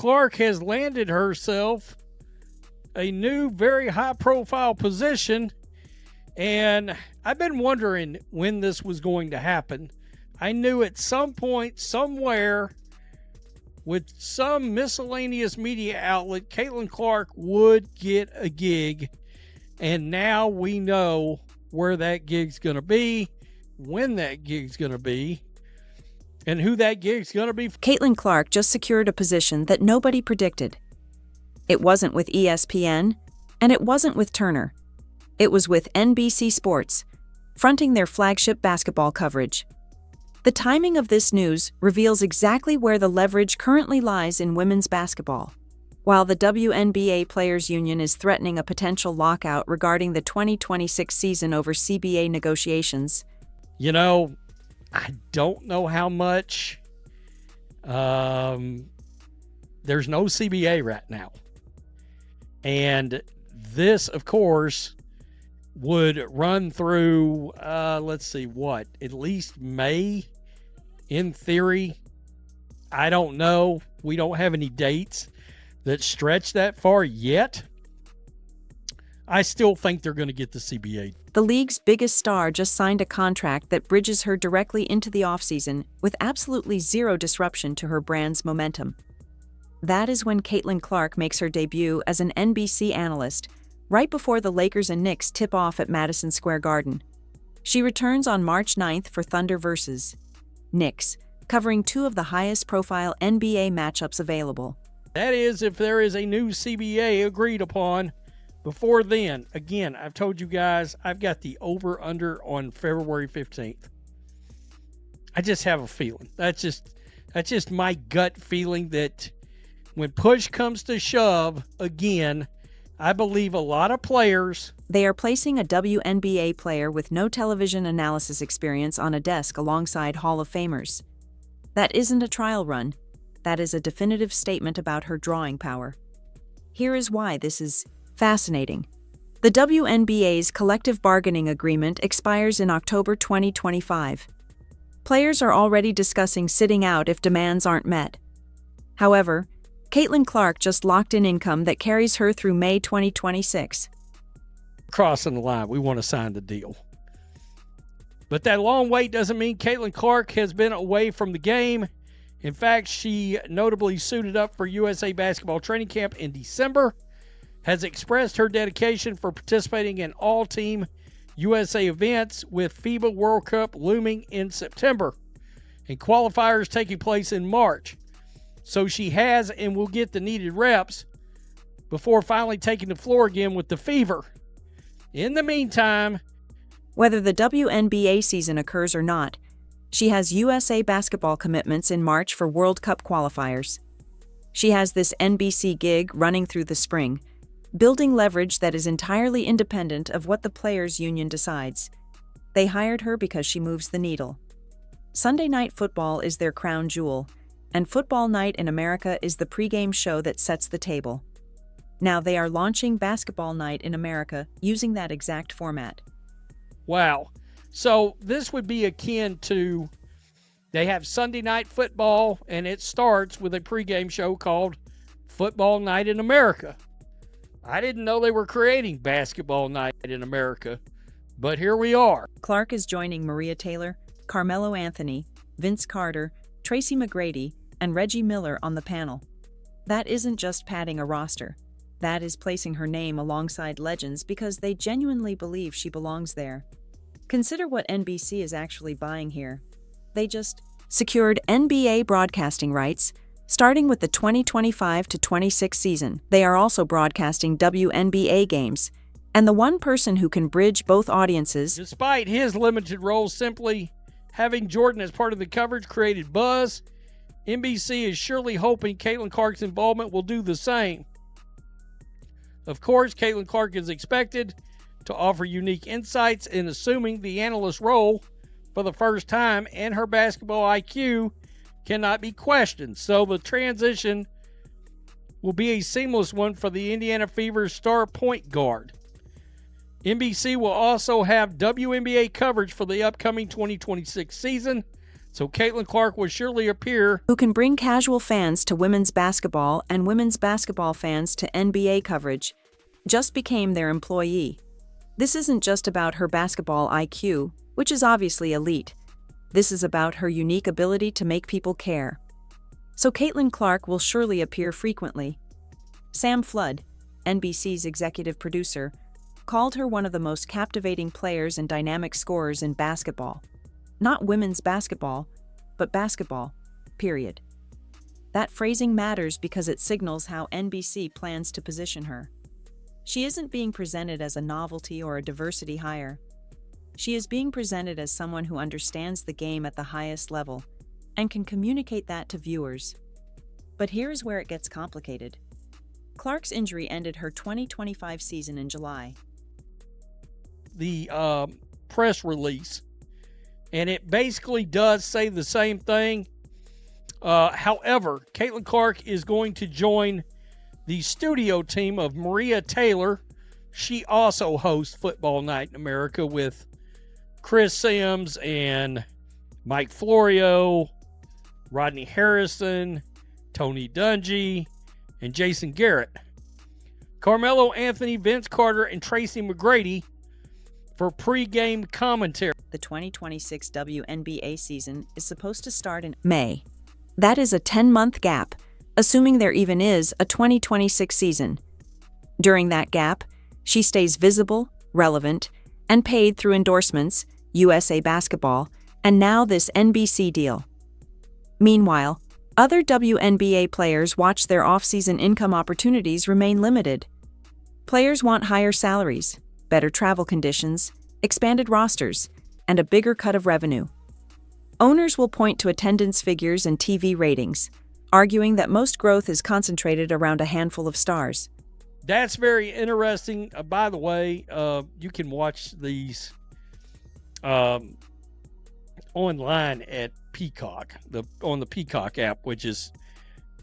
Clark has landed herself a new, very high-profile position, and I've been wondering when this was going to happen. I knew at some point, somewhere, with some miscellaneous media outlet, Caitlin Clark would get a gig, and now we know where that gig's going to be, when that gig's going to be, and who that gig's going to be. Caitlin Clark just secured a position that nobody predicted. It wasn't with ESPN, and it wasn't with Turner. It was with NBC Sports, fronting their flagship basketball coverage. The timing of this news reveals exactly where the leverage currently lies in women's basketball. While the WNBA Players Union is threatening a potential lockout regarding the 2026 season over CBA negotiations. You know, I don't know how much. There's no CBA right now. And this, of course, would run through, at least May, in theory. I don't know. We don't have any dates that stretch that far yet. I still think they're going to get the CBA. The league's biggest star just signed a contract that bridges her directly into the offseason with absolutely zero disruption to her brand's momentum. That is when Caitlin Clark makes her debut as an NBC analyst, right before the Lakers and Knicks tip off at Madison Square Garden. She returns on March 9th for Thunder vs. Knicks, covering two of the highest-profile NBA matchups available. That is, if there is a new CBA agreed upon. Before then, again, I've told you guys, I've got the over-under on February 15th. I just have a feeling. That's just my gut feeling that when push comes to shove, again, I believe a lot of players. They are placing a WNBA player with no television analysis experience on a desk alongside Hall of Famers. That isn't a trial run. That is a definitive statement about her drawing power. Here is why this is fascinating. The WNBA's collective bargaining agreement expires in October 2025. Players are already discussing sitting out if demands aren't met. However, Caitlin Clark just locked in income that carries her through May 2026. Crossing the line, we want to sign the deal. But that long wait doesn't mean Caitlin Clark has been away from the game. In fact, she notably suited up for USA Basketball Training Camp in December, has expressed her dedication for participating in all-team USA events with FIBA World Cup looming in September and qualifiers taking place in March. So she has and will get the needed reps before finally taking the floor again with the Fever. In the meantime, whether the WNBA season occurs or not, she has USA basketball commitments in March for World Cup qualifiers. She has this NBC gig running through the spring, building leverage that is entirely independent of what the Players Union decides. They hired her because she moves the needle. Sunday Night Football is their crown jewel, and Football Night in America is the pregame show that sets the table. Now they are launching Basketball Night in America using that exact format. Wow. So this would be akin to, they have Sunday Night Football, and it starts with a pregame show called Football Night in America. I didn't know they were creating Basketball Night in America, but here we are. Clark is joining Maria Taylor, Carmelo Anthony, Vince Carter, Tracy McGrady, and Reggie Miller on the panel. That isn't just padding a roster. That is placing her name alongside legends because they genuinely believe she belongs there. Consider what NBC is actually buying here. They just secured NBA broadcasting rights, starting with the 2025-26 season. They are also broadcasting WNBA games, and the one person who can bridge both audiences. Despite his limited role, simply having Jordan as part of the coverage created buzz. NBC is surely hoping Caitlin Clark's involvement will do the same. Of course, Caitlin Clark is expected to offer unique insights in assuming the analyst role for the first time, and her basketball IQ cannot be questioned. So the transition will be a seamless one for the Indiana Fever's star point guard. NBC will also have WNBA coverage for the upcoming 2026 season. So Caitlin Clark will surely appear. Who can bring casual fans to women's basketball and women's basketball fans to NBA coverage, just became their employee. This isn't just about her basketball IQ, which is obviously elite. This is about her unique ability to make people care. So Caitlin Clark will surely appear frequently. Sam Flood, NBC's executive producer, called her one of the most captivating players and dynamic scorers in basketball. Not women's basketball, but basketball, period. That phrasing matters because it signals how NBC plans to position her. She isn't being presented as a novelty or a diversity hire. She is being presented as someone who understands the game at the highest level and can communicate that to viewers. But here's where it gets complicated. Clark's injury ended her 2025 season in July. The press release, and it basically does say the same thing. However, Caitlin Clark is going to join the studio team of Maria Taylor. She also hosts Football Night in America with Chris Sims and Mike Florio, Rodney Harrison, Tony Dungy, and Jason Garrett. Carmelo Anthony, Vince Carter, and Tracy McGrady for pre-game commentary. The 2026 WNBA season is supposed to start in May. That is a 10-month gap, assuming there even is a 2026 season. During that gap, she stays visible, relevant, and paid through endorsements, USA Basketball, and now this NBC deal. Meanwhile, other WNBA players watch their off-season income opportunities remain limited. Players want higher salaries, better travel conditions, expanded rosters, and a bigger cut of revenue. Owners will point to attendance figures and TV ratings, arguing that most growth is concentrated around a handful of stars. That's very interesting. By the way, you can watch these online at Peacock, on the Peacock app, which is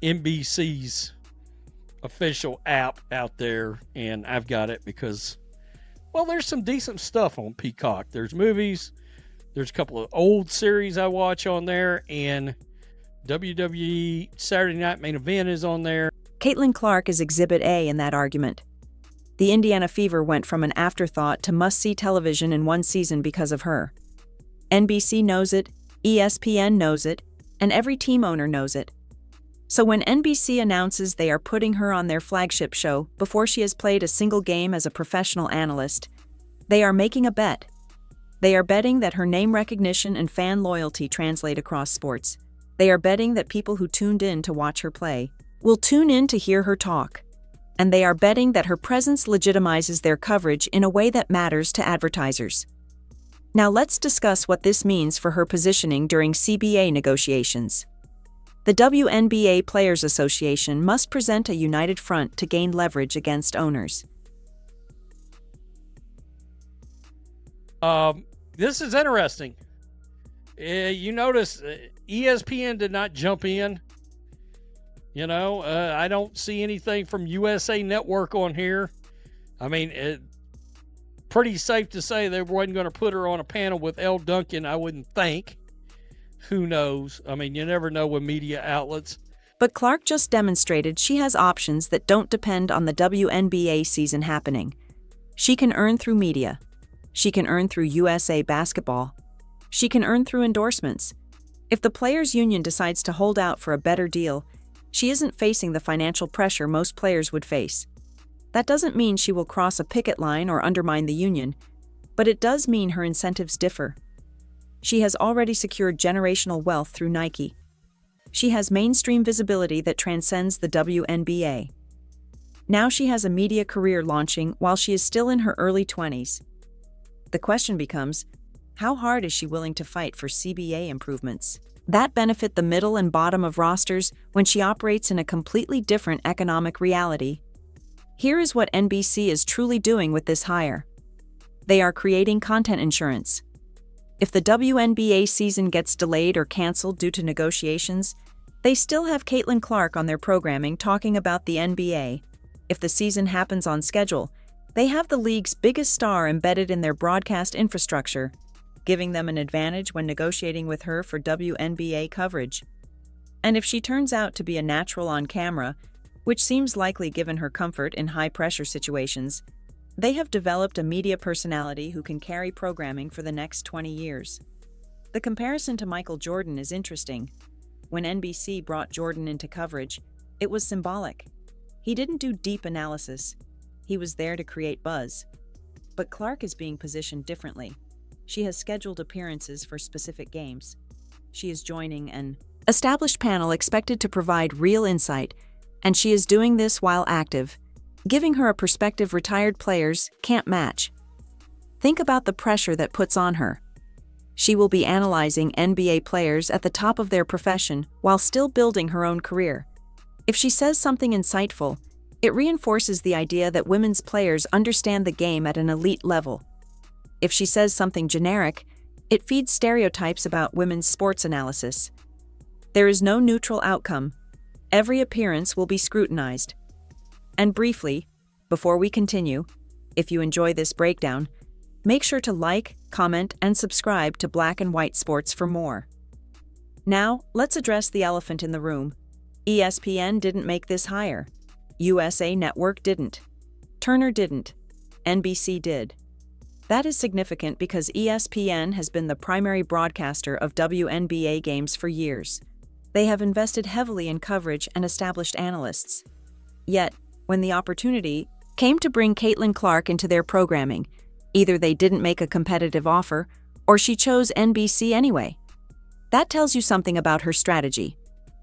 NBC's official app out there, and I've got it because, well, there's some decent stuff on Peacock. There's movies, there's a couple of old series I watch on there, and WWE Saturday Night Main Event is on there. Caitlin Clark is Exhibit A in that argument. The Indiana Fever went from an afterthought to must-see television in one season because of her. NBC knows it, ESPN knows it, and every team owner knows it. So when NBC announces they are putting her on their flagship show before she has played a single game as a professional analyst, they are making a bet. They are betting that her name recognition and fan loyalty translate across sports. They are betting that people who tuned in to watch her play will tune in to hear her talk. And they are betting that her presence legitimizes their coverage in a way that matters to advertisers. Now let's discuss what this means for her positioning during CBA negotiations. The WNBA Players Association must present a united front to gain leverage against owners. This is interesting. You notice ESPN did not jump in. I don't see anything from USA Network on here. I mean, pretty safe to say they wasn't going to put her on a panel with Elle Duncan, I wouldn't think. Who knows? I mean, you never know with media outlets. But Clark just demonstrated she has options that don't depend on the WNBA season happening. She can earn through media. She can earn through USA Basketball. She can earn through endorsements. If the Players Union decides to hold out for a better deal, she isn't facing the financial pressure most players would face. That doesn't mean she will cross a picket line or undermine the union, but it does mean her incentives differ. She has already secured generational wealth through Nike. She has mainstream visibility that transcends the WNBA. Now she has a media career launching while she is still in her early 20s. The question becomes, how hard is she willing to fight for CBA improvements that benefit the middle and bottom of rosters when she operates in a completely different economic reality? Here is what NBC is truly doing with this hire. They are creating content insurance. If the WNBA season gets delayed or canceled due to negotiations, they still have Caitlin Clark on their programming talking about the NBA. If the season happens on schedule, they have the league's biggest star embedded in their broadcast infrastructure. giving them an advantage when negotiating with her for WNBA coverage. And if she turns out to be a natural on camera, which seems likely given her comfort in high-pressure situations, they have developed a media personality who can carry programming for the next 20 years. The comparison to Michael Jordan is interesting. When NBC brought Jordan into coverage, it was symbolic. He didn't do deep analysis. He was there to create buzz. But Clark is being positioned differently. She has scheduled appearances for specific games. She is joining an established panel expected to provide real insight, and she is doing this while active, giving her a perspective retired players can't match. Think about the pressure that puts on her. She will be analyzing NBA players at the top of their profession while still building her own career. If she says something insightful, it reinforces the idea that women's players understand the game at an elite level. If she says something generic, it feeds stereotypes about women's sports analysis. There is no neutral outcome. Every appearance will be scrutinized. And briefly, before we continue, if you enjoy this breakdown, make sure to like, comment, and subscribe to Black and White Sports for more. Now, let's address the elephant in the room. ESPN didn't make this hire. USA Network didn't. Turner didn't. NBC did. That is significant because ESPN has been the primary broadcaster of WNBA games for years. They have invested heavily in coverage and established analysts. Yet, when the opportunity came to bring Caitlin Clark into their programming, either they didn't make a competitive offer, or she chose NBC anyway. That tells you something about her strategy.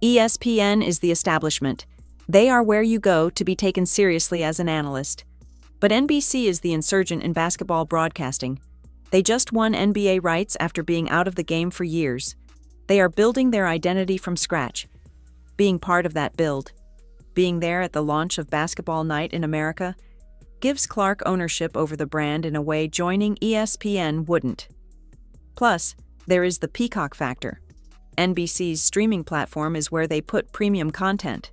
ESPN is the establishment. They are where you go to be taken seriously as an analyst. But NBC is the insurgent in basketball broadcasting. They just won NBA rights after being out of the game for years. They are building their identity from scratch. Being part of that build, being there at the launch of Basketball Night in America, gives Clark ownership over the brand in a way joining ESPN wouldn't. Plus, there is the Peacock factor. NBC's streaming platform is where they put premium content.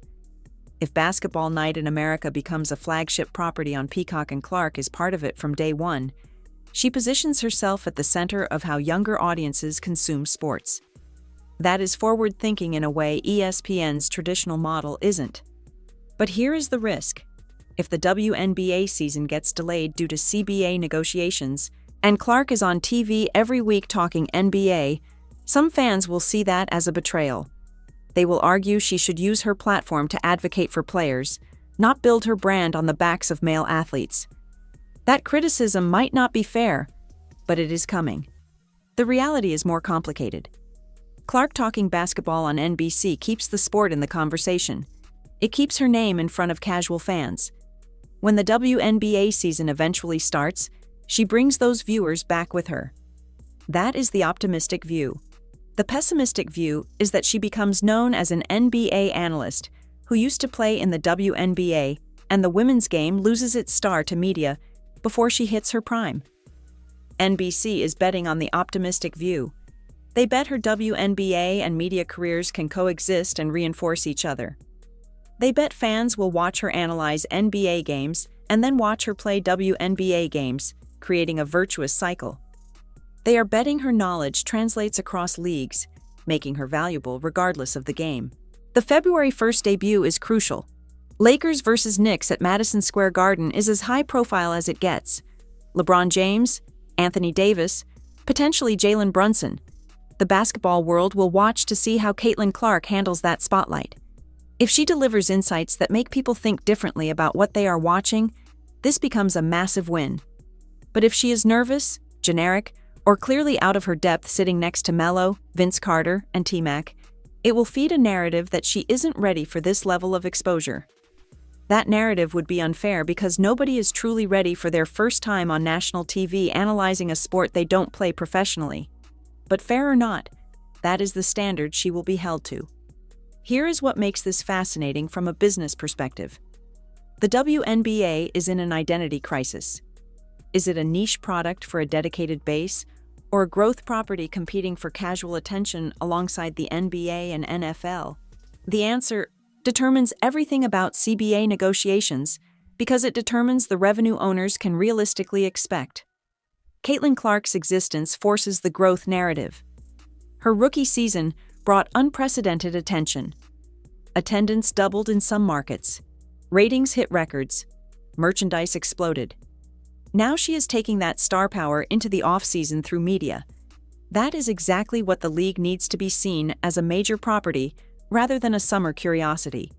If Basketball Night in America becomes a flagship property on Peacock and Clark is part of it from day one, she positions herself at the center of how younger audiences consume sports. That is forward thinking in a way ESPN's traditional model isn't. But here is the risk. If the WNBA season gets delayed due to CBA negotiations, and Clark is on TV every week talking NBA, some fans will see that as a betrayal. They will argue she should use her platform to advocate for players, not build her brand on the backs of male athletes. That criticism might not be fair, but it is coming. The reality is more complicated. Clark talking basketball on NBC keeps the sport in the conversation. It keeps her name in front of casual fans. When the WNBA season eventually starts, she brings those viewers back with her. That is the optimistic view. The pessimistic view is that she becomes known as an NBA analyst who used to play in the WNBA, and the women's game loses its star to media before she hits her prime. NBC is betting on the optimistic view. They bet her WNBA and media careers can coexist and reinforce each other. They bet fans will watch her analyze NBA games and then watch her play WNBA games, creating a virtuous cycle. They are betting her knowledge translates across leagues, making her valuable regardless of the game. The February 1st debut is crucial. Lakers versus Knicks at Madison Square Garden is as high profile as it gets. LeBron James, Anthony Davis, potentially Jalen Brunson. The basketball world will watch to see how Caitlin Clark handles that spotlight. If she delivers insights that make people think differently about what they are watching, this becomes a massive win. But if she is nervous, generic, or clearly out of her depth sitting next to Melo, Vince Carter, and T-Mac, it will feed a narrative that she isn't ready for this level of exposure. That narrative would be unfair because nobody is truly ready for their first time on national TV analyzing a sport they don't play professionally. But fair or not, that is the standard she will be held to. Here is what makes this fascinating from a business perspective. The WNBA is in an identity crisis. Is it a niche product for a dedicated base, or a growth property competing for casual attention alongside the NBA and NFL? The answer determines everything about CBA negotiations because it determines the revenue owners can realistically expect. Caitlin Clark's existence forces the growth narrative. Her rookie season brought unprecedented attention. Attendance doubled in some markets. Ratings hit records. Merchandise exploded. Now she is taking that star power into the offseason through media. That is exactly what the league needs to be seen as a major property rather than a summer curiosity.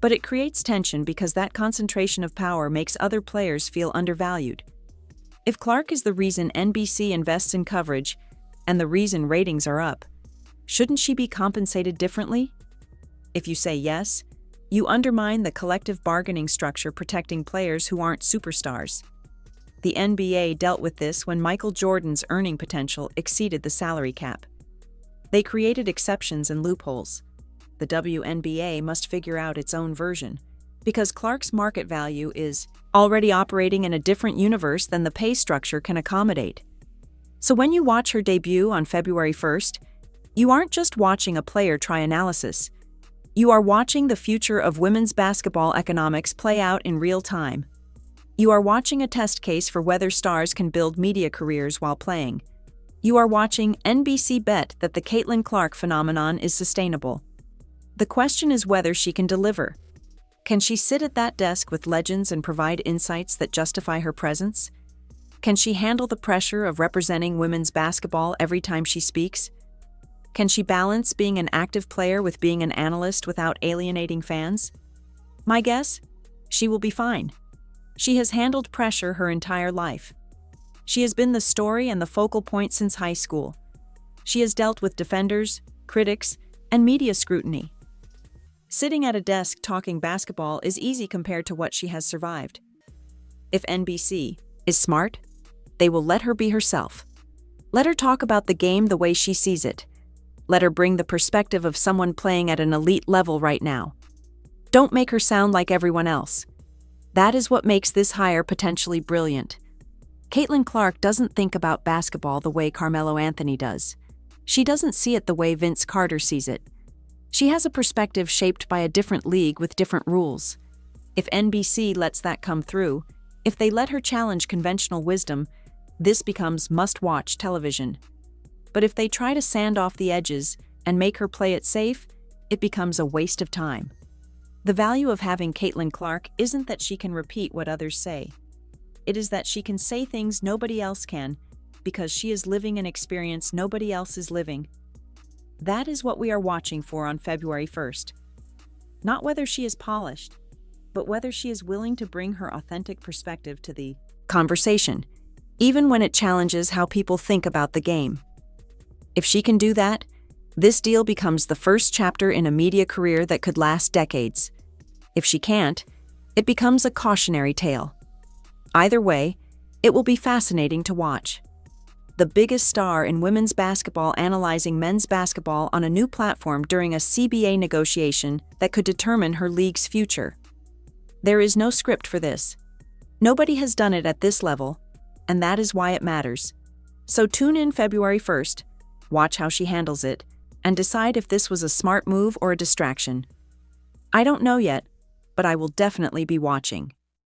But it creates tension because that concentration of power makes other players feel undervalued. If Clark is the reason NBC invests in coverage and the reason ratings are up, shouldn't she be compensated differently? If you say yes, you undermine the collective bargaining structure protecting players who aren't superstars. The NBA dealt with this when Michael Jordan's earning potential exceeded the salary cap. They created exceptions and loopholes. The WNBA must figure out its own version, because Clark's market value is already operating in a different universe than the pay structure can accommodate. So when you watch her debut on February 1st, you aren't just watching a player try analysis. You are watching the future of women's basketball economics play out in real time. You are watching a test case for whether stars can build media careers while playing. You are watching NBC bet that the Caitlin Clark phenomenon is sustainable. The question is whether she can deliver. Can she sit at that desk with legends and provide insights that justify her presence? Can she handle the pressure of representing women's basketball every time she speaks? Can she balance being an active player with being an analyst without alienating fans? My guess? She will be fine. She has handled pressure her entire life. She has been the story and the focal point since high school. She has dealt with defenders, critics, and media scrutiny. Sitting at a desk talking basketball is easy compared to what she has survived. If NBC is smart, they will let her be herself. Let her talk about the game the way she sees it. Let her bring the perspective of someone playing at an elite level right now. Don't make her sound like everyone else. That is what makes this hire potentially brilliant. Caitlin Clark doesn't think about basketball the way Carmelo Anthony does. She doesn't see it the way Vince Carter sees it. She has a perspective shaped by a different league with different rules. If NBC lets that come through, if they let her challenge conventional wisdom, this becomes must-watch television. But if they try to sand off the edges and make her play it safe, it becomes a waste of time. The value of having Caitlin Clark isn't that she can repeat what others say. It is that she can say things nobody else can, because she is living an experience nobody else is living. That is what we are watching for on February 1st. Not whether she is polished, but whether she is willing to bring her authentic perspective to the conversation, even when it challenges how people think about the game. If she can do that, this deal becomes the first chapter in a media career that could last decades. If she can't, it becomes a cautionary tale. Either way, it will be fascinating to watch. The biggest star in women's basketball analyzing men's basketball on a new platform during a CBA negotiation that could determine her league's future. There is no script for this. Nobody has done it at this level, and that is why it matters. So tune in February 1st, watch how she handles it, and decide if this was a smart move or a distraction. I don't know yet, but I will definitely be watching.